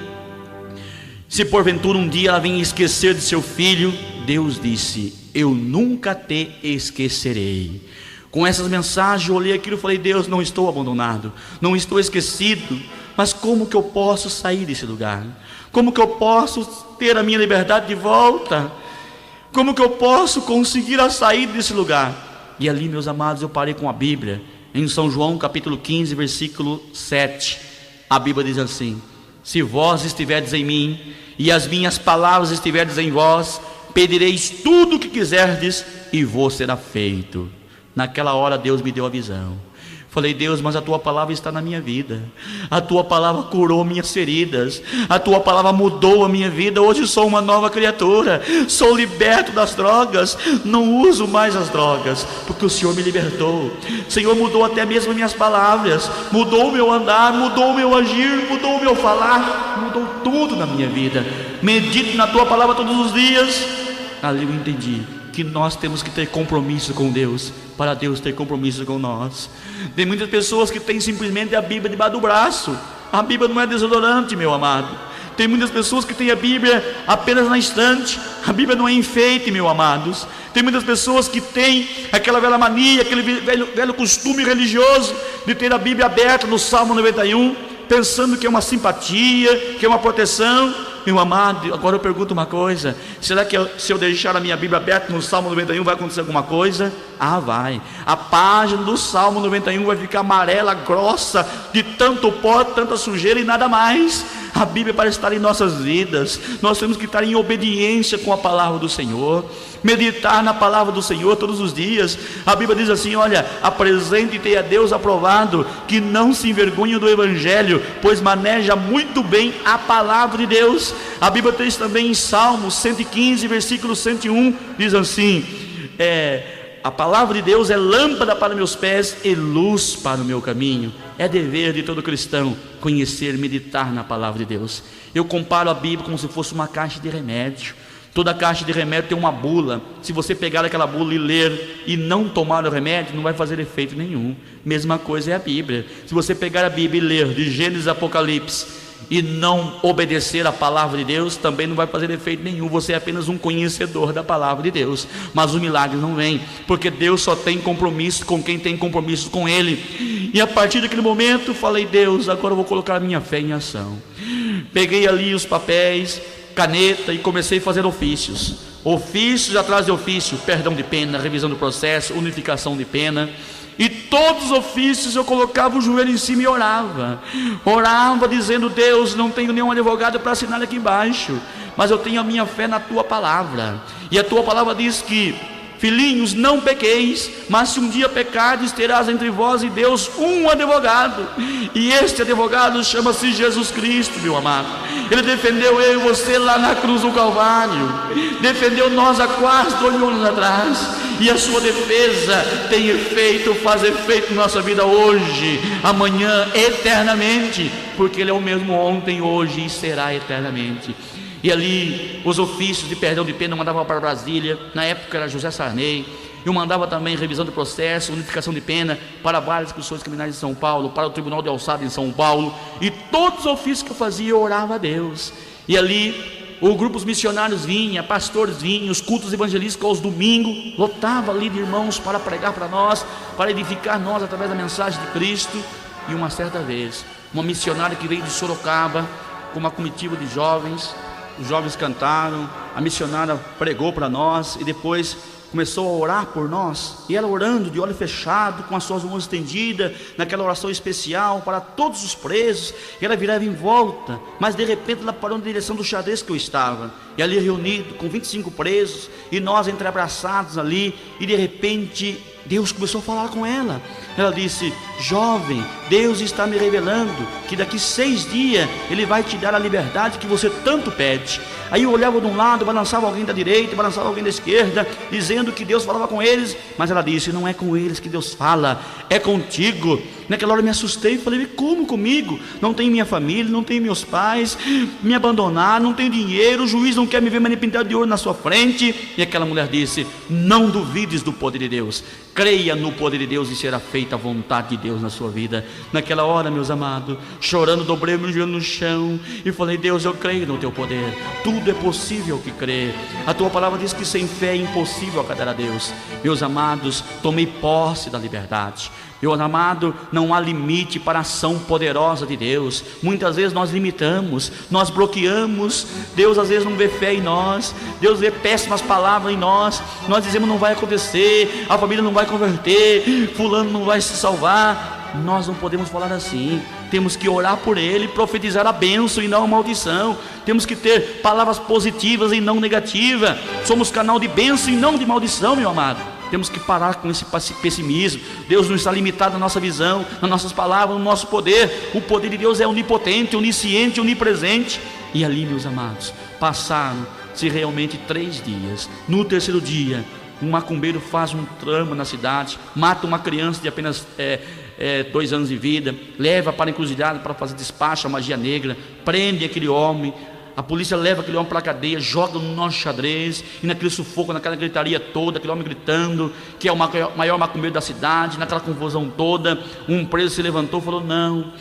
se porventura um dia ela venha esquecer de seu filho, Deus disse: eu nunca te esquecerei. Com essas mensagens eu olhei aquilo e falei: Deus, não estou abandonado, não estou esquecido, mas como que eu posso sair desse lugar? Como que eu posso ter a minha liberdade de volta? Como que eu posso conseguir a saída desse lugar? E ali, meus amados, eu parei com a Bíblia, em São João capítulo 15, versículo 7, a Bíblia diz assim: se vós estiverdes em mim, e as minhas palavras estiverdes em vós, pedireis tudo o que quiserdes, e vos será feito. Naquela hora Deus me deu a visão. Falei, Deus, mas a tua palavra está na minha vida, a tua palavra curou minhas feridas, a tua palavra mudou a minha vida. Hoje sou uma nova criatura, sou liberto das drogas, não uso mais as drogas, porque o Senhor me libertou. O Senhor mudou até mesmo minhas palavras, mudou o meu andar, mudou o meu agir, mudou o meu falar, mudou tudo na minha vida. Medito na tua palavra todos os dias. Ali eu entendi que nós temos que ter compromisso com Deus, para Deus ter compromisso com nós. Tem muitas pessoas que têm simplesmente a Bíblia debaixo do braço. A Bíblia não é desodorante, meu amado. Tem muitas pessoas que têm a Bíblia apenas na estante. A Bíblia não é enfeite, meus amados. Tem muitas pessoas que têm aquela velha mania, aquele velho costume religioso de ter a Bíblia aberta no Salmo 91, pensando que é uma simpatia, que é uma proteção. Meu amado, agora eu pergunto uma coisa: será que se eu deixar a minha Bíblia aberta no Salmo 91 vai acontecer alguma coisa? Ah, vai. A página do Salmo 91 vai ficar amarela, grossa, de tanto pó, tanta sujeira e nada mais. A Bíblia é para estar em nossas vidas. Nós temos que estar em obediência com a palavra do Senhor, meditar na palavra do Senhor todos os dias. A Bíblia diz assim: olha, apresente-te a Deus aprovado, que não se envergonha do Evangelho, pois maneja muito bem a palavra de Deus. A Bíblia diz também em Salmos 115, versículo 101, diz assim: a palavra de Deus é lâmpada para meus pés e luz para o meu caminho. É dever de todo cristão conhecer, meditar na palavra de Deus. Eu comparo a Bíblia como se fosse uma caixa de remédio. Toda caixa de remédio tem uma bula. Se você pegar aquela bula e ler e não tomar o remédio, não vai fazer efeito nenhum. Mesma coisa é a Bíblia. Se você pegar a Bíblia e ler de Gênesis a Apocalipse e não obedecer a palavra de Deus, também não vai fazer efeito nenhum. Você é apenas um conhecedor da palavra de Deus, mas o milagre não vem, porque Deus só tem compromisso com quem tem compromisso com Ele. E a partir daquele momento falei: Deus, agora eu vou colocar a minha fé em ação. Peguei ali os papéis, caneta, e comecei a fazer ofícios atrás de ofício: perdão de pena, revisão do processo, unificação de pena. E todos os ofícios eu colocava o joelho em cima e orava dizendo: Deus, não tenho nenhum advogado para assinar aqui embaixo, mas eu tenho a minha fé na tua palavra. E a tua palavra diz que: filhinhos, não pequeis, mas se um dia pecardes, terás entre vós e Deus um advogado, e este advogado chama-se Jesus Cristo, meu amado. Ele defendeu eu e você lá na cruz do Calvário, defendeu nós há quase 2 mil anos atrás, e a sua defesa tem efeito, faz efeito na nossa vida hoje, amanhã, eternamente, porque Ele é o mesmo ontem, hoje e será eternamente. E ali os ofícios de perdão de pena eu mandava para Brasília, na época era José Sarney. Eu mandava também revisão do processo, unificação de pena para várias instituições criminais de São Paulo, para o Tribunal de Alçada em São Paulo. E todos os ofícios que eu fazia, eu orava a Deus. E ali os grupos missionários vinham, pastores vinham, os cultos evangelísticos aos domingos, lotava ali de irmãos para pregar para nós, para edificar nós através da mensagem de Cristo. E uma certa vez, uma missionária que veio de Sorocaba com uma comitiva de jovens, os jovens cantaram, a missionária pregou para nós e depois começou a orar por nós, e ela orando de olho fechado, com as suas mãos estendidas, naquela oração especial para todos os presos. E ela virava em volta, mas de repente ela parou na direção do xadrez que eu estava, e ali reunido com 25 presos, e nós entreabraçados ali, e de repente Deus começou a falar com ela. Ela disse: jovem, Deus está me revelando que daqui 6 dias Ele vai te dar a liberdade que você tanto pede. Aí eu olhava de um lado, balançava alguém da direita, balançava alguém da esquerda, dizendo que Deus falava com eles, mas ela disse: não é com eles que Deus fala, é contigo. Naquela hora eu me assustei e falei: como comigo? Não tenho minha família, não tenho meus pais, me abandonaram, não tenho dinheiro, o juiz não quer me ver mais nem pintado de ouro na sua frente. E aquela mulher disse: não duvides do poder de Deus, creia no poder de Deus e será feita a vontade de Deus na sua vida. Naquela hora, meus amados, chorando, dobrei meu joelho no chão e falei: Deus, eu creio no teu poder, tudo é possível que crê. A tua palavra diz que sem fé é impossível agradar a Deus. Meus amados, tomei posse da liberdade. Meu amado, não há limite para a ação poderosa de Deus. Muitas vezes nós limitamos, nós bloqueamos. Deus às vezes não vê fé em nós, Deus vê péssimas palavras em nós. Nós dizemos: não vai acontecer, a família não vai converter, fulano não vai se salvar. Nós não podemos falar assim. Temos que orar por ele, profetizar a bênção e não a maldição. Temos que ter palavras positivas e não negativas. Somos canal de bênção e não de maldição, meu amado. temos que parar com esse pessimismo. Deus não está limitado na nossa visão, nas nossas palavras, no nosso poder. O poder de Deus é onipotente, onisciente, onipresente. E ali, meus amados, passaram-se realmente 3 dias. No 3º dia, um macumbeiro faz um trama na cidade, mata uma criança de apenas 2 anos de vida, leva para a encruzilhada para fazer despacho, a magia negra, prende aquele homem. A polícia leva aquele homem para a cadeia, joga no nosso xadrez, e naquele sufoco, naquela gritaria toda, aquele homem gritando, que é o maior macumbeiro da cidade, naquela confusão toda, um preso se levantou e falou: não,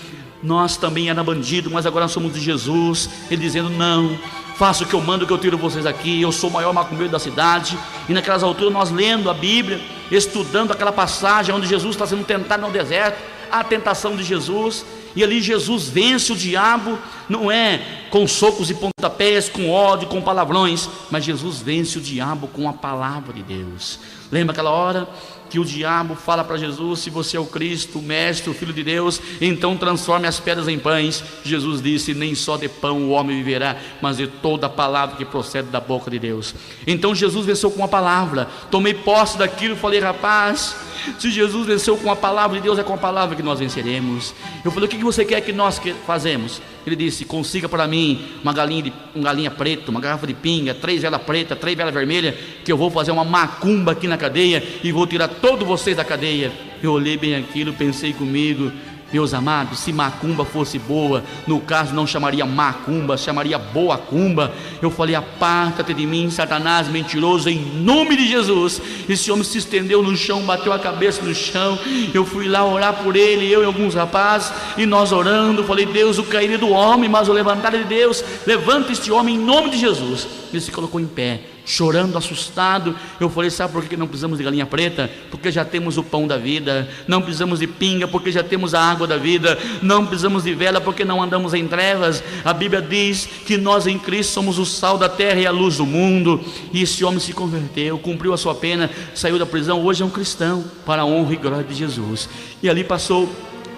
nós também era bandido, mas agora nós somos de Jesus. Ele dizendo: não, faça o que eu mando, que eu tiro vocês aqui, eu sou o maior macumbeiro da cidade. E naquelas alturas nós lendo a Bíblia, estudando aquela passagem onde Jesus está sendo tentado no deserto, a tentação de Jesus. E ali Jesus vence o diabo, não é com socos e pontapés, com ódio, com palavrões, mas Jesus vence o diabo com a palavra de Deus. Lembra aquela hora que o diabo fala para Jesus: se você é o Cristo, o Mestre, o Filho de Deus, então transforme as pedras em pães. Jesus disse: nem só de pão o homem viverá, mas de toda a palavra que procede da boca de Deus. Então Jesus venceu com a palavra. Tomei posse daquilo e falei: rapaz, se Jesus venceu com a palavra de Deus, é com a palavra que nós venceremos. Eu falei: o que você quer que nós fazemos? Ele disse: consiga para mim uma galinha preta, uma garrafa de pinga, 3 velas pretas, 3 velas vermelhas, que eu vou fazer uma macumba aqui na cadeia e vou tirar todos vocês da cadeia. Eu olhei bem aquilo, pensei comigo: meus amados, se macumba fosse boa, no caso não chamaria macumba, chamaria boa cumba. Eu falei: aparta-te de mim, Satanás mentiroso, em nome de Jesus. Esse homem se estendeu no chão, bateu a cabeça no chão. Eu fui lá orar por ele, eu e alguns rapazes, e nós orando. Falei: Deus, o cair do homem, mas o levantar de Deus. Levanta este homem em nome de Jesus. Ele se colocou em pé, chorando, assustado. Eu falei: sabe por que não precisamos de galinha preta? Porque já temos o pão da vida. Não precisamos de pinga, porque já temos a água da vida. Não precisamos de vela, porque não andamos em trevas. A Bíblia diz que nós em Cristo somos o sal da terra e a luz do mundo. E esse homem se converteu, cumpriu a sua pena, saiu da prisão. Hoje é um cristão, para a honra e glória de Jesus. E ali passou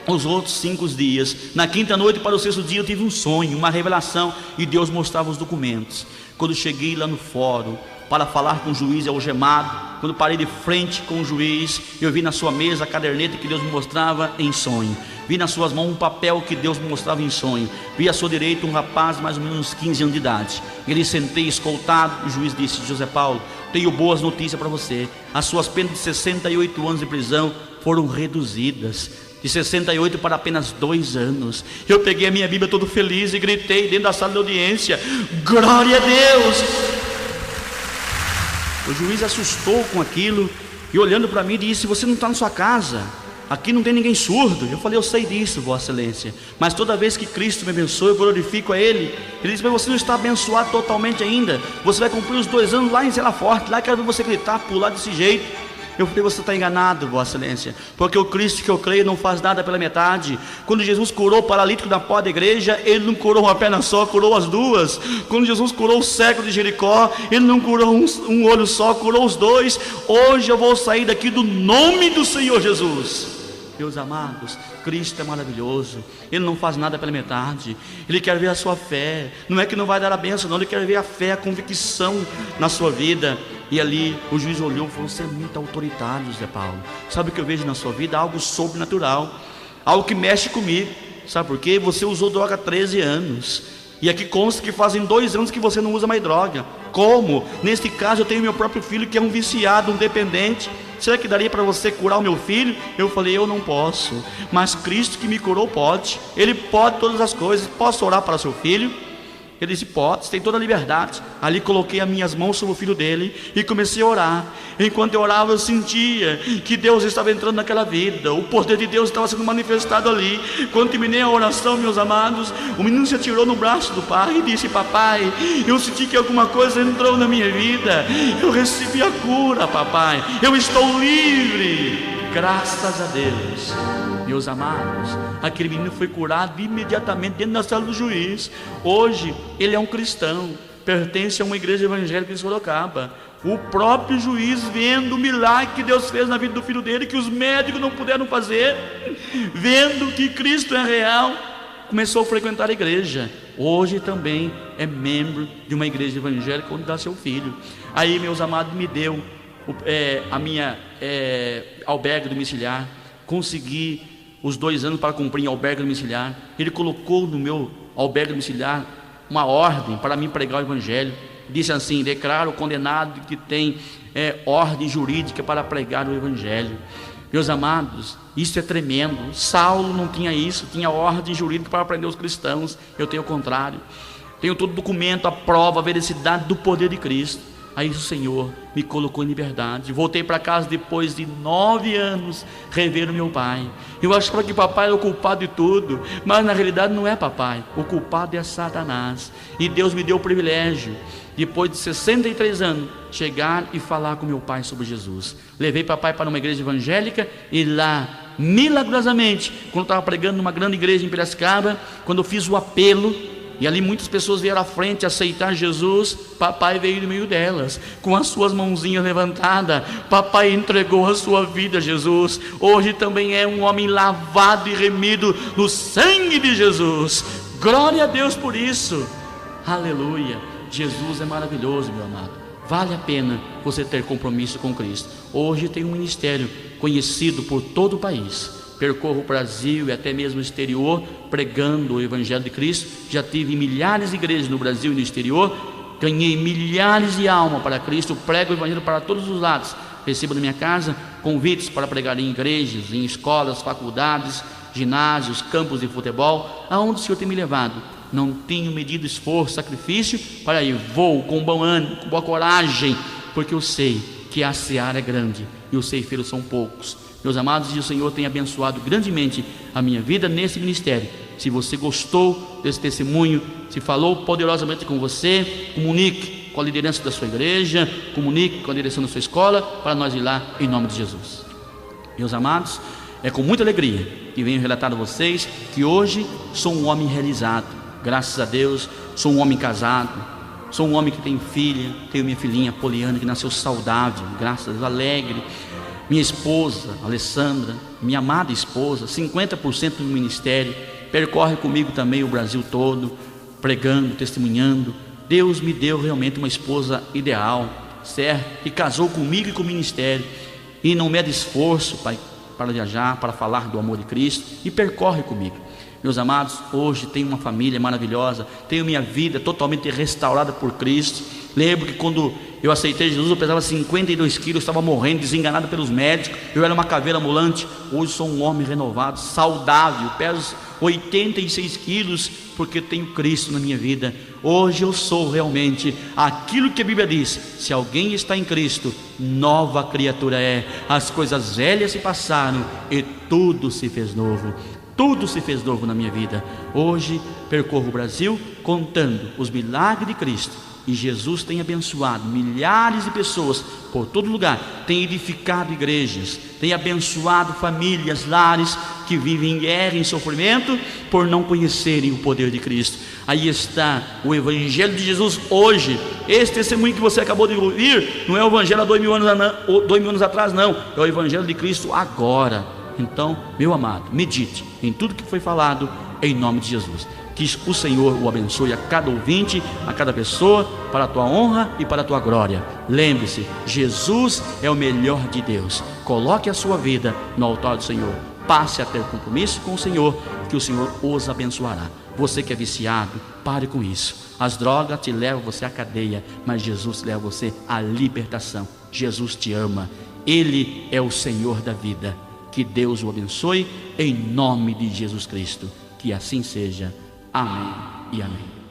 os outros 5 dias. Na 5ª noite para o 6º dia eu tive um sonho, uma revelação, e Deus mostrava os documentos. Quando cheguei lá no fórum para falar com o juiz algemado, quando parei de frente com o juiz, eu vi na sua mesa a caderneta que Deus me mostrava em sonho. Vi nas suas mãos um papel que Deus me mostrava em sonho. Vi à sua direita um rapaz de mais ou menos uns 15 anos de idade. Ele sentei escoltado. O juiz disse: José Paulo, tenho boas notícias para você. As suas penas de 68 anos de prisão foram reduzidas de 68 para apenas 2 anos. Eu peguei a minha Bíblia todo feliz e gritei dentro da sala de audiência: glória a Deus! O juiz assustou com aquilo e olhando para mim disse: você não está na sua casa, aqui não tem ninguém surdo. Eu falei: eu sei disso, Vossa Excelência, mas toda vez que Cristo me abençoa, eu glorifico a Ele. Ele disse: mas você não está abençoado totalmente ainda, você vai cumprir os 2 anos lá em Zela Forte, lá quero ver você gritar, pular desse jeito. Eu falei: você está enganado, Vossa Excelência, porque o Cristo que eu creio não faz nada pela metade. Quando Jesus curou o paralítico da porta da igreja, Ele não curou uma perna só, curou as 2. Quando Jesus curou o cego de Jericó, Ele não curou um olho só, curou os 2. Hoje eu vou sair daqui do nome do Senhor Jesus. Meus amados, Cristo é maravilhoso. Ele não faz nada pela metade. Ele quer ver a sua fé. Não é que não vai dar a bênção, não. Ele quer ver a fé, a convicção na sua vida. E ali o juiz olhou e falou: você é muito autoritário, José Paulo. Sabe o que eu vejo na sua vida? Algo sobrenatural, algo que mexe comigo. Sabe por quê? Você usou droga há 13 anos. E aqui consta que fazem 2 anos que você não usa mais droga. Como? Neste caso eu tenho meu próprio filho que é um viciado, um dependente. Será que daria para você curar o meu filho? Eu falei: eu não posso, mas Cristo que me curou pode. Ele pode todas as coisas. Posso orar para seu filho? Ele disse: pode, você tem toda a liberdade. Ali coloquei as minhas mãos sobre o filho dele e comecei a orar. Enquanto eu orava, eu sentia que Deus estava entrando naquela vida. O poder de Deus estava sendo manifestado ali. Quando terminei a oração, meus amados, o menino se atirou no braço do pai e disse: papai, eu senti que alguma coisa entrou na minha vida. Eu recebi a cura, papai. Eu estou livre. Graças a Deus. Meus amados, aquele menino foi curado imediatamente dentro da sala do juiz. Hoje ele é um cristão, pertence a uma igreja evangélica em Sorocaba. O próprio juiz, vendo o milagre que Deus fez na vida do filho dele, que os médicos não puderam fazer, vendo que Cristo é real, começou a frequentar a igreja. Hoje também é membro de uma igreja evangélica onde dá seu filho. Aí, meus amados, me deu a minha albergue domiciliar, consegui os 2 anos para cumprir em albergue domiciliar. Ele colocou no meu albergue domiciliar uma ordem para mim pregar o evangelho. Disse assim: declaro o condenado que tem ordem jurídica para pregar o evangelho. Meus amados, isso é tremendo. Saulo não tinha isso, tinha ordem jurídica para prender os cristãos. Eu tenho o contrário. Tenho todo o documento, a prova, a veracidade do poder de Cristo. Aí o Senhor me colocou em liberdade. Voltei para casa depois de 9 anos, rever o meu pai. Eu achava que papai era o culpado de tudo, mas na realidade não é papai. O culpado é Satanás. E Deus me deu o privilégio, depois de 63 anos, chegar e falar com meu pai sobre Jesus. Levei papai para uma igreja evangélica e lá, milagrosamente, quando eu estava pregando numa grande igreja em Piracicaba, quando eu fiz o apelo, e ali muitas pessoas vieram à frente aceitar Jesus, papai veio no meio delas, com as suas mãozinhas levantadas. Papai entregou a sua vida a Jesus. Hoje também é um homem lavado e remido no sangue de Jesus. Glória a Deus por isso. Aleluia. Jesus é maravilhoso, meu amado. Vale a pena você ter compromisso com Cristo. Hoje tem um ministério conhecido por todo o país. Percorro o Brasil e até mesmo o exterior, pregando o Evangelho de Cristo. Já tive milhares de igrejas no Brasil e no exterior. Ganhei milhares de almas para Cristo. Prego o Evangelho para todos os lados. Recebo na minha casa convites para pregar em igrejas, em escolas, faculdades, ginásios, campos de futebol. Aonde o Senhor tem me levado, não tenho medido esforço, sacrifício para ir. Vou com bom ânimo, com boa coragem, porque eu sei que a seara é grande e os ceifeiros são poucos. Meus amados, e o Senhor tem abençoado grandemente a minha vida nesse ministério. Se você gostou desse testemunho, se falou poderosamente com você, comunique com a liderança da sua igreja, comunique com a direção da sua escola, para nós ir lá em nome de Jesus. Meus amados, é com muita alegria que venho relatar a vocês que hoje sou um homem realizado. Graças a Deus, sou um homem casado, sou um homem que tem filha, tenho minha filhinha Poliana, que nasceu saudável, graças a Deus, alegre. Minha esposa, Alessandra, minha amada esposa, 50% do ministério, percorre comigo também o Brasil todo, pregando, testemunhando. Deus me deu realmente uma esposa ideal, certo? Que casou comigo e com o ministério, e não mede esforço, Pai, para viajar, para falar do amor de Cristo, e percorre comigo. Meus amados, hoje tenho uma família maravilhosa, tenho minha vida totalmente restaurada por Cristo. Lembro que quando eu aceitei Jesus, eu pesava 52 quilos, estava morrendo, desenganado pelos médicos, eu era uma caveira ambulante. Hoje sou um homem renovado, saudável, peso 86 quilos, porque tenho Cristo na minha vida. Hoje eu sou realmente aquilo que a Bíblia diz: se alguém está em Cristo, nova criatura é. As coisas velhas se passaram e tudo se fez novo. Tudo se fez novo na minha vida. Hoje percorro o Brasil contando os milagres de Cristo, e Jesus tem abençoado milhares de pessoas por todo lugar, tem edificado igrejas, tem abençoado famílias, lares que vivem em guerra, em sofrimento, por não conhecerem o poder de Cristo. Aí está o Evangelho de Jesus hoje. Esse testemunho que você acabou de ouvir não é o Evangelho há 2000 anos atrás, não, é o Evangelho de Cristo agora. Então, meu amado, medite em tudo que foi falado em nome de Jesus. Que o Senhor o abençoe a cada ouvinte, a cada pessoa, para a tua honra e para a tua glória. Lembre-se, Jesus é o melhor de Deus. Coloque a sua vida no altar do Senhor. Passe a ter compromisso com o Senhor, que o Senhor os abençoará. Você que é viciado, pare com isso. As drogas te levam você à cadeia, mas Jesus leva você à libertação. Jesus te ama. Ele é o Senhor da vida. Que Deus o abençoe em nome de Jesus Cristo. Que assim seja. Amém e amém.